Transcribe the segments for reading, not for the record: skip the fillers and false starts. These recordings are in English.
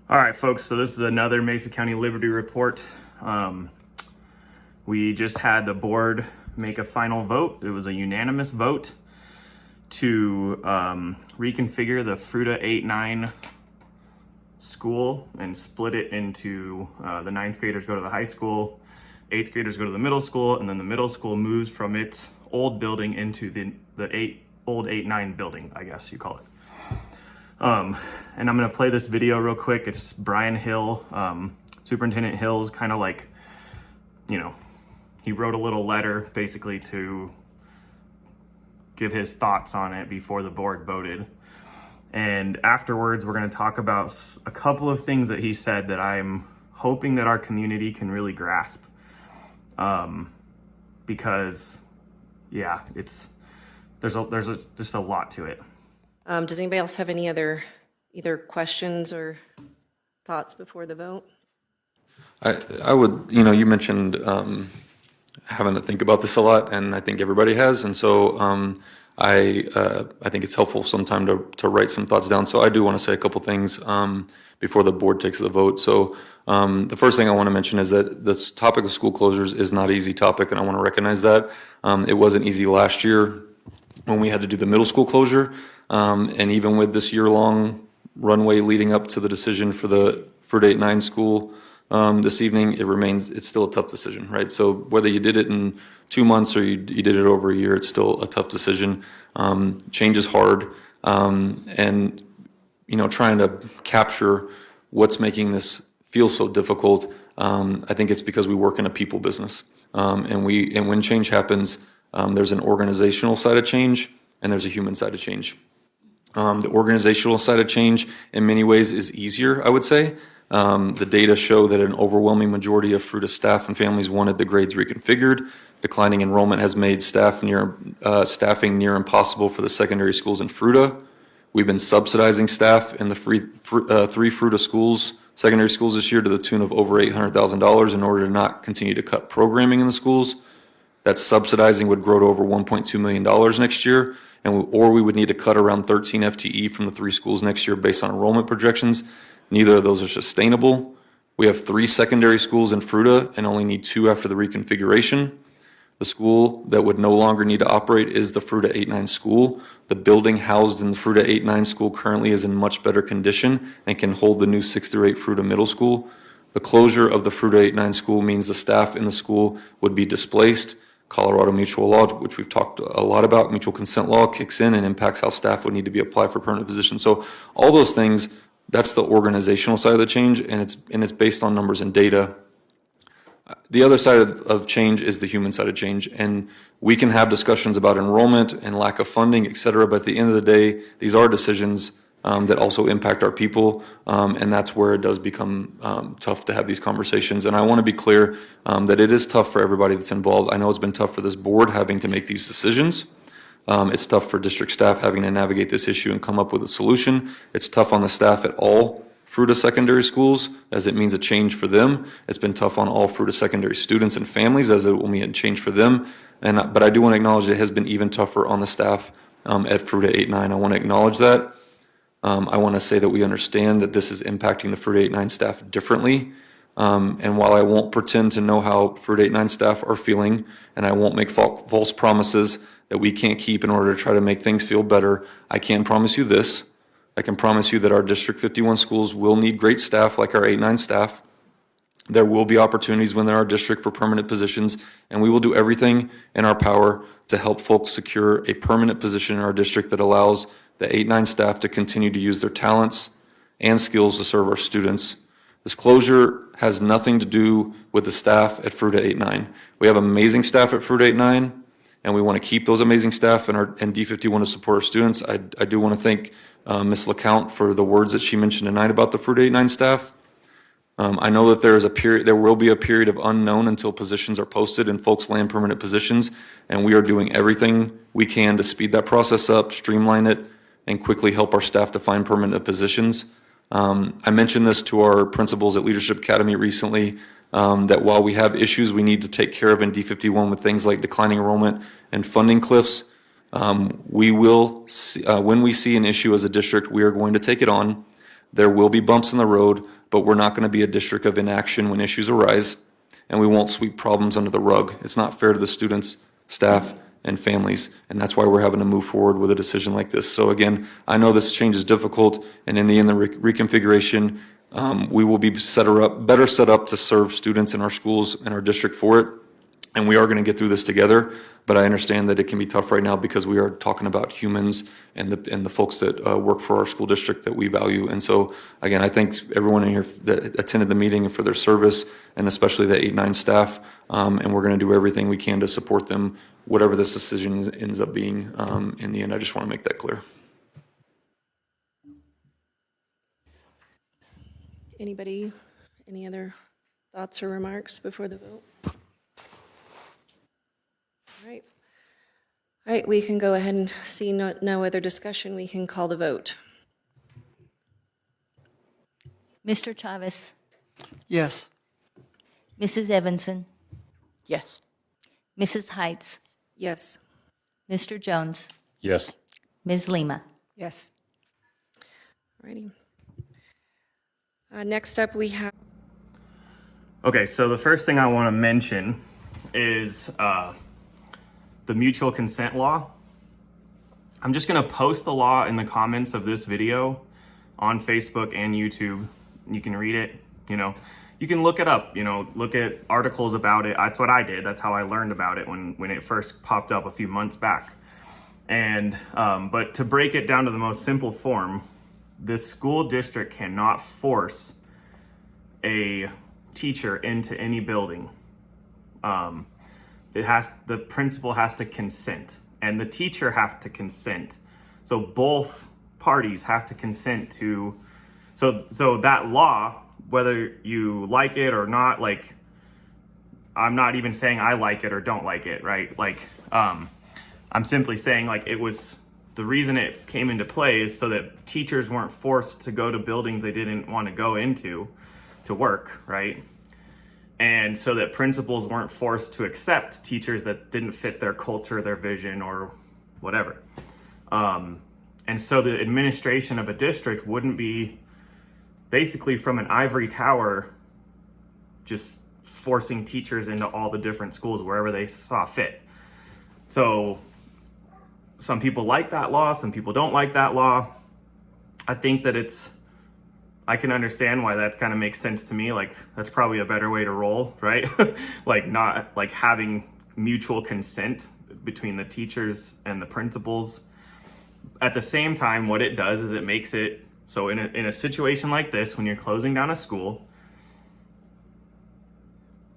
All right, folks, so this is another Mesa County Liberty Report. We just had the board make a final vote. It was a unanimous vote to reconfigure the Fruita 8-9 school and split it into the 9th graders go to the high school, 8th graders go to the middle school, and then the middle school moves from its old building into the old 8-9 building, I guess you call it. And I'm gonna play this video real quick. It's Brian Hill, Superintendent Hill's kind of like, he wrote a little letter basically to give his thoughts on it before the board voted. And afterwards, we're gonna talk about a couple of things that he said that I'm hoping that our community can really grasp. Because yeah, there's just a lot to it. Does anybody else have any other either questions or thoughts before the vote? I would, you mentioned having to think about this a lot, and I think everybody has, and so I think it's helpful sometime to write some thoughts down. So I do want to say a couple things before the board takes the vote. So the first thing I want to mention is that this topic of school closures is not an easy topic, and I want to recognize that. It wasn't easy last year when we had to do the middle school closure. And even with this year-long runway leading up to the decision for the Fruita 8-9 school this evening, it's still a tough decision, right? So whether you did it in 2 months or you did it over a year, it's still a tough decision. Change is hard, and trying to capture what's making this feel so difficult. I think it's because we work in a people business, and when change happens, there's an organizational side of change and there's a human side of change. The organizational side of change in many ways is easier, I would say. The data show that an overwhelming majority of Fruita staff and families wanted the grades reconfigured. Declining enrollment has made staffing near impossible for the secondary schools in Fruita. We've been subsidizing staff in the three Fruita secondary schools this year to the tune of over $800,000 in order to not continue to cut programming in the schools. That subsidizing would grow to over $1.2 million next year, or we would need to cut around 13 FTE from the 3 schools next year based on enrollment projections. Neither of those are sustainable. We have 3 secondary schools in Fruita and only need 2 after the reconfiguration. The school that would no longer need to operate is the Fruita 8-9 school. The building housed in the Fruita 8-9 school currently is in much better condition and can hold the new 6 through 8 Fruita middle school. The closure of the Fruita 8-9 school means the staff in the school would be displaced. Colorado mutual law, which we've talked a lot about, mutual consent law kicks in and impacts how staff would need to be applied for permanent positions. So all those things, that's the organizational side of the change, and it's based on numbers and data. The other side of change is the human side of change, and we can have discussions about enrollment and lack of funding, et cetera, but at the end of the day, these are decisions that also impact our people, and that's where it does become tough to have these conversations. And I want to be clear that it is tough for everybody that's involved. I know it's been tough for this board having to make these decisions. It's tough for district staff having to navigate this issue and come up with a solution. It's tough on the staff at all Fruita secondary schools, as it means a change for them. It's been tough on all Fruita secondary students and families, as it will mean a change for them. But I do want to acknowledge it has been even tougher on the staff at Fruita 8-9. I want to acknowledge that. I want to say that we understand that this is impacting the Fruita 8-9 staff differently. And while I won't pretend to know how Fruita 8-9 staff are feeling, and I won't make false promises that we can't keep in order to try to make things feel better, I can promise you this. I can promise you that our District 51 schools will need great staff like our 8-9 staff. There will be opportunities within our district for permanent positions, and we will do everything in our power to help folks secure a permanent position in our district that allows the 8-9 staff to continue to use their talents and skills to serve our students. This closure has nothing to do with the staff at Fruita 8-9. We have amazing staff at Fruita 8-9, and we want to keep those amazing staff and D51 to support our students. I do want to thank Ms. LeCount for the words that she mentioned tonight about the Fruita 8-9 staff. I know that there will be a period of unknown until positions are posted and folks land permanent positions, and we are doing everything we can to speed that process up, streamline it, and quickly help our staff to find permanent positions. I mentioned this to our principals at Leadership Academy recently, that while we have issues we need to take care of in D51 with things like declining enrollment and funding cliffs, we will see, when we see an issue as a district, we are going to take it on. There will be bumps in the road, but we're not going to be a district of inaction when issues arise, and we won't sweep problems under the rug. It's not fair to the students, staff, and families, and that's why we're having to move forward with a decision like this. So again, I know this change is difficult, and in the end, the reconfiguration, we will be better set up to serve students in our schools and our district for it, and we are going to get through this together. But I understand that it can be tough right now because we are talking about humans and the folks that work for our school district that we value. And so, again, I thank everyone in here that attended the meeting for their service, and especially the 8-9 staff. And we're going to do everything we can to support them, whatever this decision ends up being in the end. I just want to make that clear. Anybody, any other thoughts or remarks before the vote? All right. All right, we can go ahead and see no other discussion. We can call the vote. Mr. Chavez, Yes. Mrs. Evanson, Yes. Mrs. Heights, Yes. Mr. Jones, Yes. Ms. Lima. Yes. All righty. Next up, we have. Okay, so the first thing I want to mention is the mutual consent law. I'm just going to post the law in the comments of this video on Facebook and YouTube. You can read it, you can look it up, look at articles about it. That's what I did. That's how I learned about it when it first popped up a few months back. And but to break it down to the most simple form, this school district cannot force a teacher into any building. The principal has to consent, and the teacher have to consent. So both parties have to consent to, so that law, whether you like it or not, like, I'm not even saying I like it or don't like it, right? Like, I'm simply saying, like, it was, the reason it came into play is so that teachers weren't forced to go to buildings they didn't want to go into to work, right? And so that principals weren't forced to accept teachers that didn't fit their culture, their vision, or whatever. And so the administration of a district wouldn't be basically from an ivory tower just forcing teachers into all the different schools wherever they saw fit. So some people like that law, some people don't like that law. I think that I can understand why that kind of makes sense to me. Like, that's probably a better way to roll, right? Like, not like having mutual consent between the teachers and the principals. At the same time, what it does is it makes it so in a situation like this, when you're closing down a school,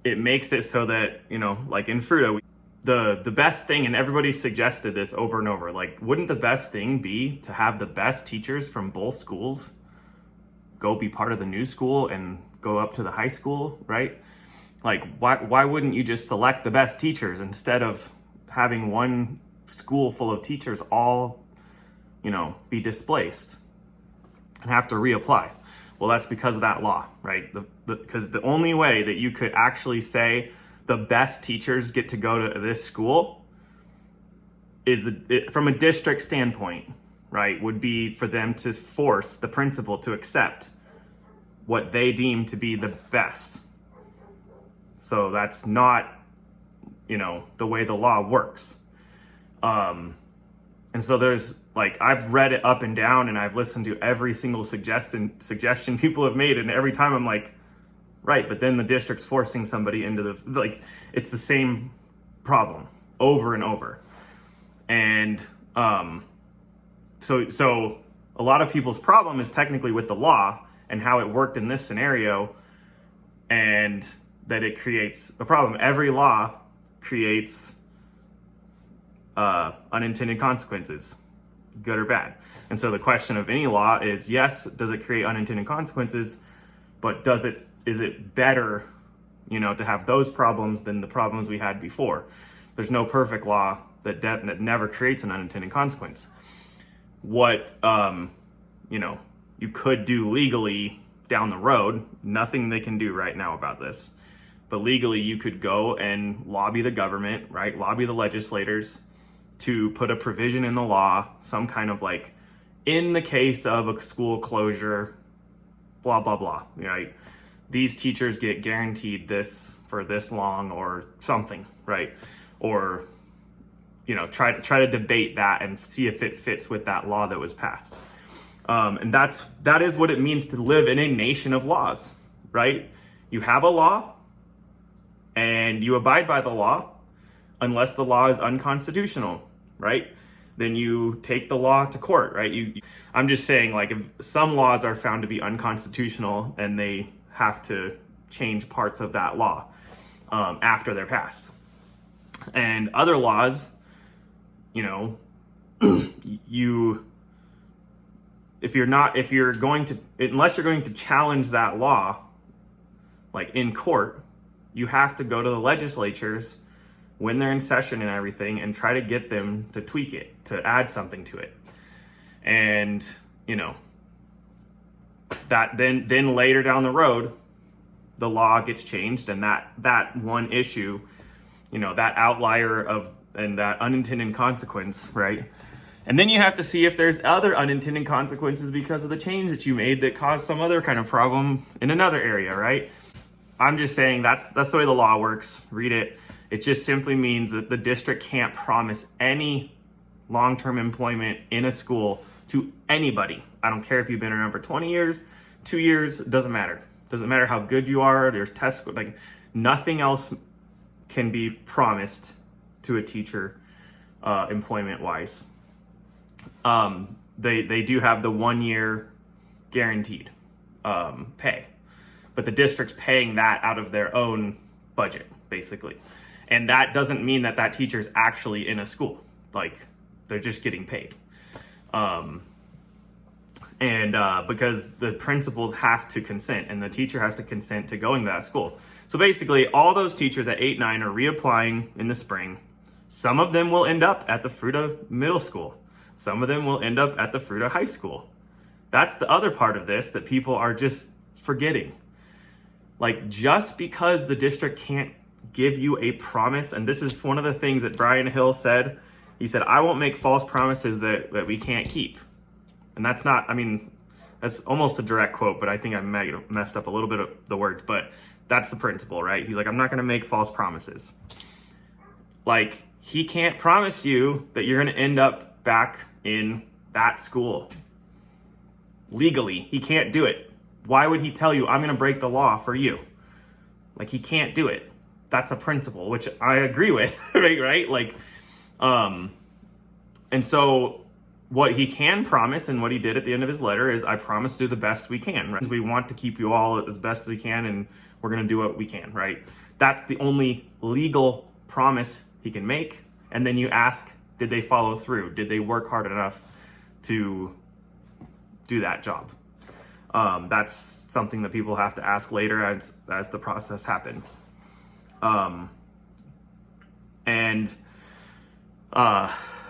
it makes it so that, like in Fruita, the best thing, and everybody suggested this over and over, like, wouldn't the best thing be to have the best teachers from both schools go be part of the new school and go up to the high school, right? Like, why wouldn't you just select the best teachers instead of having one school full of teachers all, be displaced and have to reapply? Well, that's because of that law, right? Because the only way that you could actually say the best teachers get to go to this school is from a district standpoint, right, would be for them to force the principal to accept what they deem to be the best. So that's not, the way the law works. And so there's, like, I've read it up and down, and I've listened to every single suggestion people have made, and every time I'm like, right, but then the district's forcing somebody into it's the same problem over and over. And so a lot of people's problem is technically with the law and how it worked in this scenario, and that it creates a problem. Every law creates unintended consequences, good or bad. And so the question of any law is, yes, does it create unintended consequences, but is it better, to have those problems than the problems we had before? There's no perfect law that never creates an unintended consequence. What, you could do legally down the road, nothing they can do right now about this, but legally you could go and lobby the government, right? Lobby the legislators to put a provision in the law, some kind of, like, in the case of a school closure, blah, blah, blah, right? These teachers get guaranteed this for this long or something, right? Or, try to debate that and see if it fits with that law that was passed. And that is what it means to live in a nation of laws, right? You have a law and you abide by the law unless the law is unconstitutional, right? Then you take the law to court, right? I'm just saying, like, if some laws are found to be unconstitutional and they have to change parts of that law after they're passed. And other laws, unless you're going to challenge that law, like in court, you have to go to the legislatures when they're in session and everything and try to get them to tweak it, to add something to it. And, that then later down the road, the law gets changed, and that one issue, that outlier and that unintended consequence, right? And then you have to see if there's other unintended consequences because of the change that you made that caused some other kind of problem in another area, right? I'm just saying that's the way the law works. Read it. It just simply means that the district can't promise any long-term employment in a school to anybody. I don't care if you've been around for 20 years, 2 years, it doesn't matter. Doesn't matter how good you are. There's tests, like nothing else can be promised to a teacher employment-wise. They do have the 1 year guaranteed pay, but the district's paying that out of their own budget, basically. And that doesn't mean that teacher's actually in a school. Like, they're just getting paid. Because the principals have to consent and the teacher has to consent to going to that school. So basically, all those teachers at 8-9 are reapplying in the spring. Some of them will end up at the Fruita Middle School. Some of them will end up at the Fruita High School. That's the other part of this that people are just forgetting. Like, just because the district can't give you a promise, and this is one of the things that Brian Hill said. He said, I won't make false promises that we can't keep. And that's that's almost a direct quote, but I think I messed up a little bit of the words, but that's the principle, right? He's like, I'm not going to make false promises. Like, he can't promise you that you're going to end up back in that school. Legally, he can't do it. Why would he tell you, I'm going to break the law for you? Like, he can't do it. That's a principle, which I agree with, right? Like, and so what he can promise and what he did at the end of his letter is, I promise to do the best we can, right? We want to keep you all as best as we can, and we're going to do what we can, right? That's the only legal promise he can make. And then you ask, did they follow through? Did they work hard enough to do that job? That's something that people have to ask later as the process happens.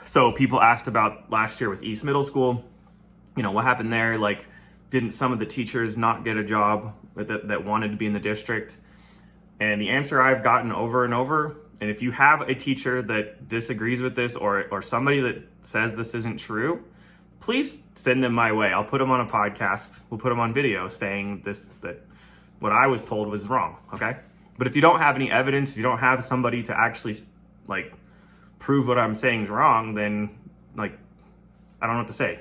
So people asked about last year with East Middle School, what happened there? Like, didn't some of the teachers not get a job that wanted to be in the district? And the answer I've gotten over and over, and if you have a teacher that disagrees with this or somebody that says this isn't true, please send them my way. I'll put them on a podcast. We'll put them on video saying that what I was told was wrong, okay? But if you don't have any evidence, if you don't have somebody to actually, like, prove what I'm saying is wrong, then, like, I don't know what to say.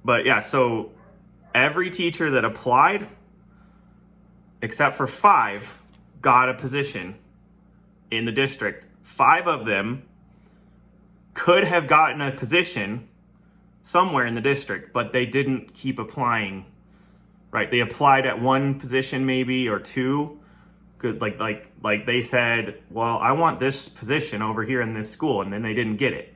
But yeah, so every teacher that applied, except for 5, got a position in the district. 5 of them could have gotten a position somewhere in the district, but they didn't keep applying, right? They applied at one position maybe or 2. Good, like they said, well, I want this position over here in this school, and then they didn't get it,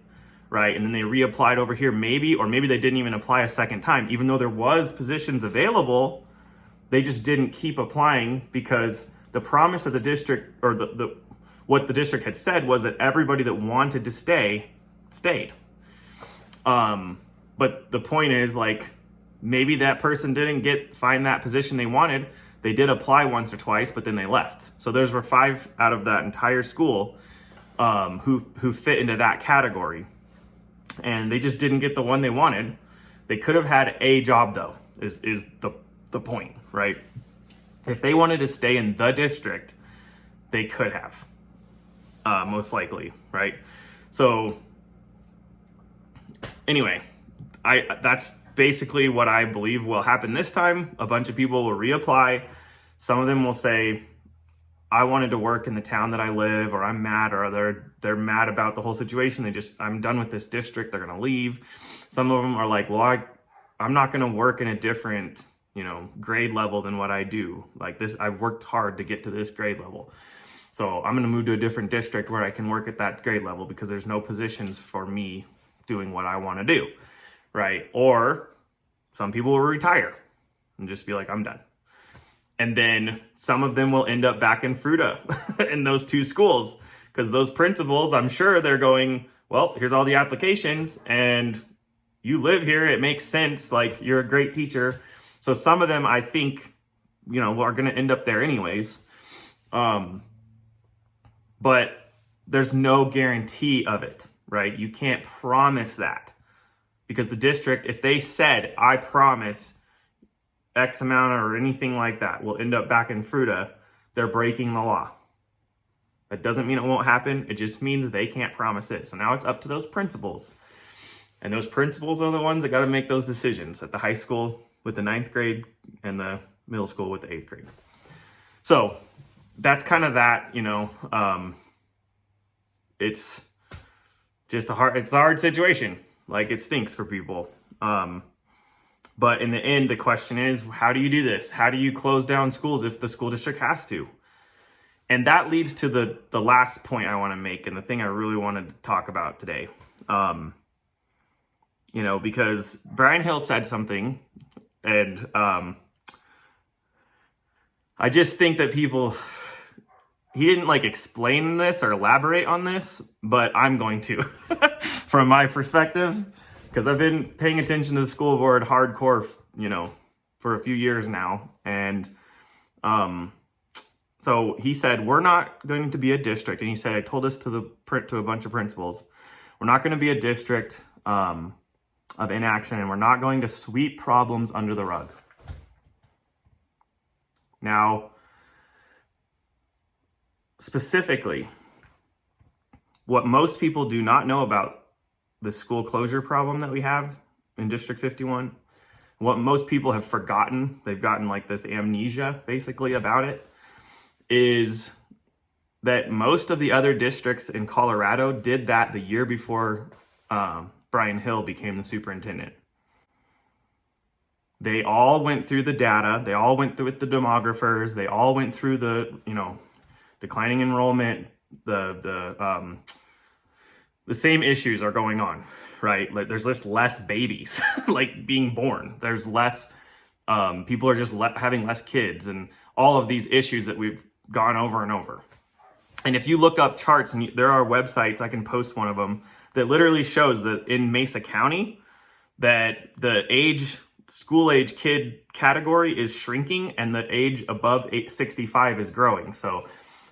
right? And then they reapplied over here maybe, or maybe they didn't even apply a second time, even though there was positions available. They just didn't keep applying because the promise of the district, or what the district had said, was that everybody that wanted to stay stayed. But the point is, like, maybe that person didn't find that position they wanted. They did apply once or twice, but then they left. So those were 5 out of that entire school who fit into that category. And they just didn't get the one they wanted. They could have had a job, though. is the point, right? If they wanted to stay in the district, they could have, most likely, right? So anyway, that's basically what I believe will happen this time. A bunch of people will reapply. Some of them will say, I wanted to work in the town that I live, or I'm mad, or they're mad about the whole situation. I'm done with this district. They're going to leave. Some of them are like, well, I'm not going to work in a different, grade level than what I do. Like this, I've worked hard to get to this grade level. So I'm going to move to a different district where I can work at that grade level because there's no positions for me doing what I want to do, right? Or some people will retire and just be like, I'm done. And then some of them will end up back in Fruita in those two schools because those principals, I'm sure they're going, well, here's all the applications and you live here. It makes sense. Like you're a great teacher. So some of them, I think, are going to end up there anyways. But there's no guarantee of it, right? You can't promise that because the district, if they said, I promise X amount or anything like that will end up back in Fruita, they're breaking the law. That doesn't mean it won't happen. It just means they can't promise it. So now it's up to those principals. And those principals are the ones that got to make those decisions at the high school with the 9th grade and the middle school with the 8th grade. So that's kind of that, it's just a hard situation. Like it stinks for people. But in the end, the question is, how do you do this? How do you close down schools if the school district has to? And that leads to the last point I want to make and the thing I really wanted to talk about today. Because Brian Hill said something and I just think that he didn't explain this or elaborate on this, but I'm going to from my perspective. Because I've been paying attention to the school board hardcore, for a few years now. And so he said, we're not going to be a district. And he said, I told this to a bunch of principals. We're not going to be a district of inaction, and we're not going to sweep problems under the rug. Now, specifically, what most people do not know about the school closure problem that we have in District 51, what most people have forgotten, they've gotten this amnesia basically about it, is that most of the other districts in Colorado did that the year before Brian Hill became the superintendent. They all went through the data, they all went through with the demographers, they all went through the, declining enrollment, the same issues are going on, right? There's just less babies being born. There's less, people are just having less kids and all of these issues that we've gone over and over. And if you look up charts, and there are websites, I can post one of them, that literally shows that in Mesa County, that the school age kid category is shrinking and the age above 65 is growing. So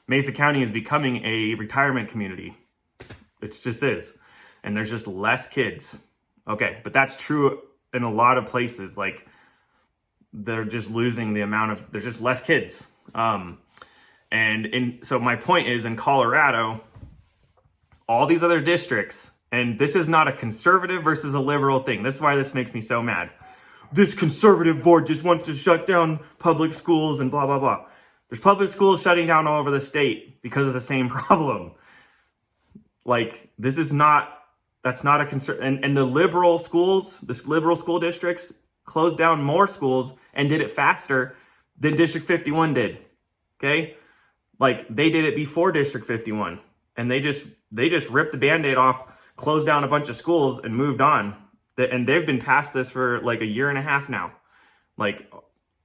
Mesa County is becoming a retirement community. It just is. And there's just less kids. Okay, but that's true in a lot of places. They're just losing there's just less kids. So my point is, in Colorado, all these other districts, and this is not a conservative versus a liberal thing. This is why this makes me so mad. This conservative board just wants to shut down public schools and blah, blah, blah. There's public schools shutting down all over the state because of the same problem. That's not a concern. And the liberal schools, the liberal school districts closed down more schools and did it faster than District 51 did. Okay? They did it before District 51 and they just ripped the Band-Aid off, closed down a bunch of schools and moved on. And they've been past this for a year and a half now,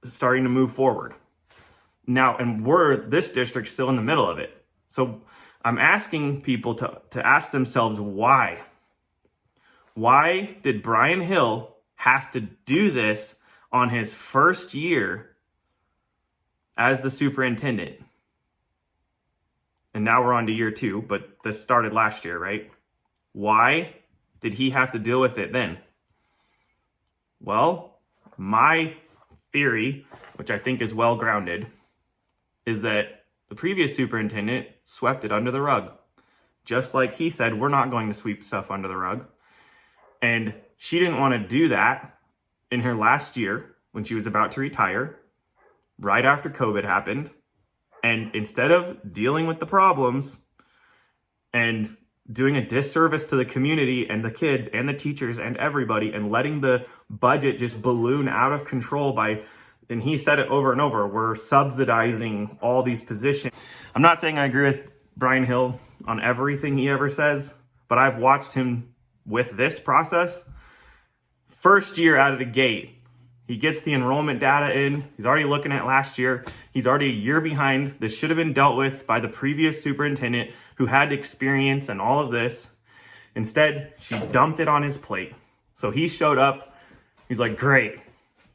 starting to move forward. Now, and this district's still in the middle of it. So I'm asking people to ask themselves why. Why did Brian Hill have to do this on his first year as the superintendent? And now we're on to year 2, but this started last year, right? Why did he have to deal with it then? Well, My theory, which I think is well grounded, is that the previous superintendent swept it under the rug. Just like he said, we're not going to sweep stuff under the rug. And she didn't want to do that in her last year when she was about to retire, right after COVID happened. And instead of dealing with the problems and doing a disservice to the community and the kids and the teachers and everybody and letting the budget just balloon out of control by, and he said it over and over, we're subsidizing all these positions. I'm not saying I agree with Brian Hill on everything he ever says, but I've watched him with this process. First year out of the gate, he gets the enrollment data in. He's already looking at last year. He's already a year behind. This should have been dealt with by the previous superintendent who had experience and all of this. Instead, she dumped it on his plate. So he showed up. He's like, great.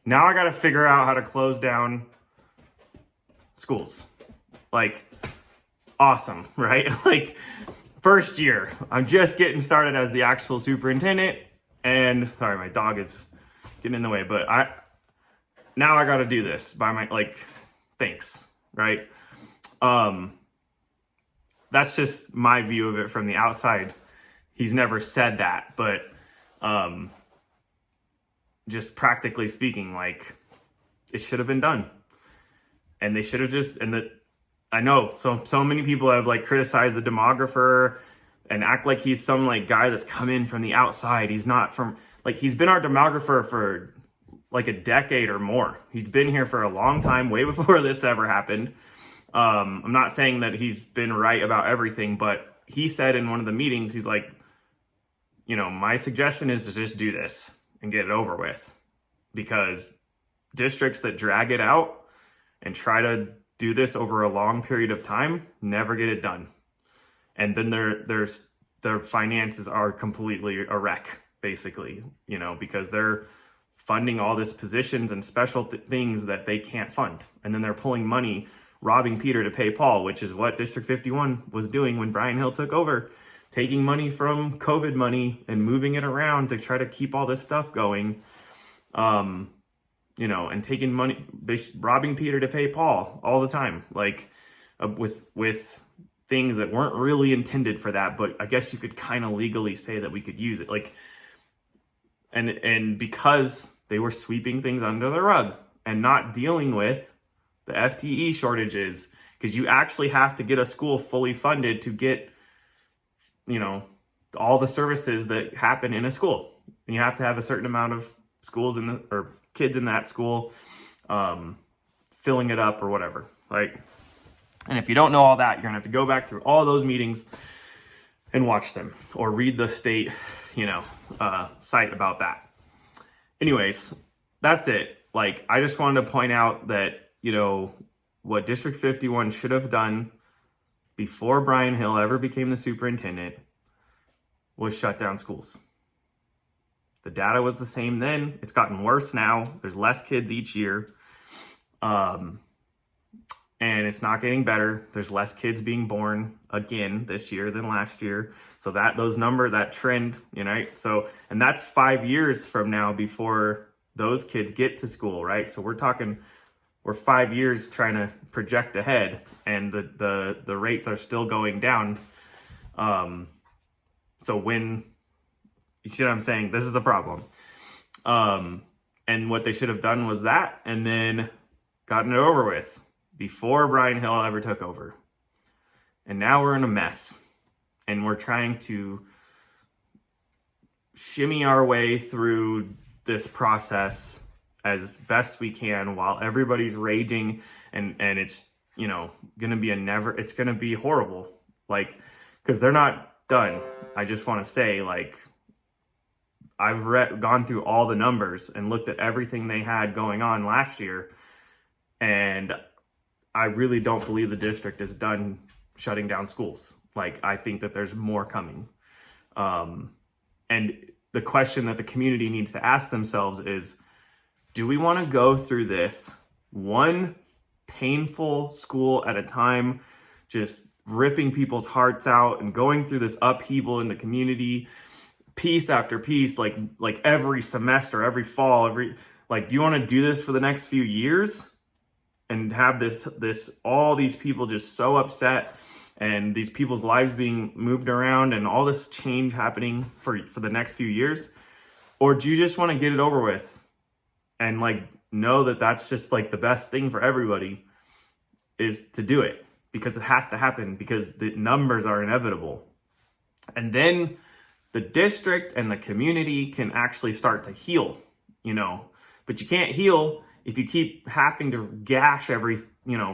Now I got to figure out how to close down schools. Like, awesome, right? Like, first year, I'm just getting started as the actual superintendent. And sorry, my dog is getting in the way, but now I got to do this by my, like, thanks, right? That's just my view of it from the outside. He's never said that, but just practically speaking, like, it should have been done. And they should have just, I know so many people have like criticized the demographer and act like he's some like guy that's come in from the outside. He's not from, like, he's been our demographer for like a decade or more. He's been here for a long time, way before this ever happened. I'm not saying that he's been right about everything, but he said in one of the meetings, he's like, you know, my suggestion is to just do this and get it over with, because districts that drag it out and try to do this over a long period of time never get it done. And then their finances are completely a wreck, basically, you know, because they're funding all these positions and special things that they can't fund. And then they're pulling money, robbing Peter to pay Paul, which is what District 51 was doing when Brian Hill took over, taking money from COVID money and moving it around to try to keep all this stuff going. You know, and taking money, robbing Peter to pay Paul all the time, like with things that weren't really intended for that, but I guess you could kind of legally say that we could use it, like, and because they were sweeping things under the rug and not dealing with the FTE shortages, because you actually have to get a school fully funded to get, you know, all the services that happen in a school, and you have to have a certain amount of schools or kids in that school filling it up or whatever, like. And if you don't know all that, you're gonna have to go back through all those meetings and watch them, or read the state, you know, site about that. Anyways, that's it. Like, I just wanted to point out that, you know, what District 51 should have done before Brian Hill ever became the superintendent was shut down schools. The data was the same then. It's gotten worse now. There's less kids each year. And it's not getting better. There's less kids being born again this year than last year. So that trend, you know, so, and that's 5 years from now before those kids get to school, right? So we're 5 years trying to project ahead, and the rates are still going down. So when, you see what I'm saying? This is a problem. And what they should have done was that, and then gotten it over with before Brian Hill ever took over. And now we're in a mess, and we're trying to shimmy our way through this process as best we can while everybody's raging, and it's, you know, gonna be it's gonna be horrible, like, because they're not done. I just want to say, like, I've gone through all the numbers and looked at everything they had going on last year, and I really don't believe the district is done shutting down schools. Like, I think that there's more coming. And the question that the community needs to ask themselves is, do we want to go through this one painful school at a time, just ripping people's hearts out and going through this upheaval in the community, piece after piece, like every semester, every fall, Like, do you want to do this for the next few years and have all these people just so upset and these people's lives being moved around and all this change happening for the next few years? Or do you just want to get it over with and like know that that's just like the best thing for everybody is to do it, because it has to happen, because the numbers are inevitable. And then the district and the community can actually start to heal, but you can't heal if you keep having to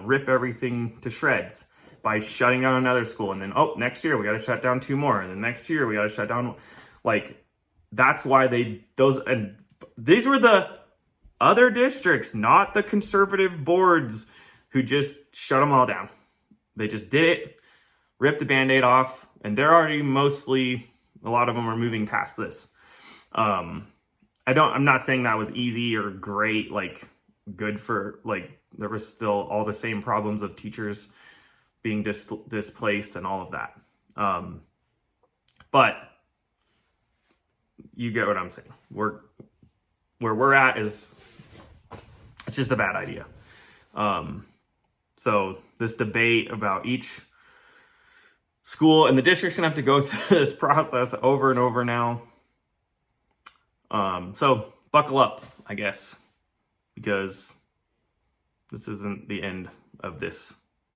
rip everything to shreds by shutting down another school. And then, next year we got to shut down 2 more. And then next year we got to shut down. Like, that's why and these were the other districts, not the conservative boards, who just shut them all down. They just did it, ripped the Band-Aid off, and they're already a lot of them are moving past this. I'm not saying that was easy or great, like good for, like, there was still all the same problems of teachers being displaced and all of that. But you get what I'm saying. Where we're at it's just a bad idea. So this debate about each school, and the district's gonna have to go through this process over and over now. So buckle up, I guess, because this isn't the end of this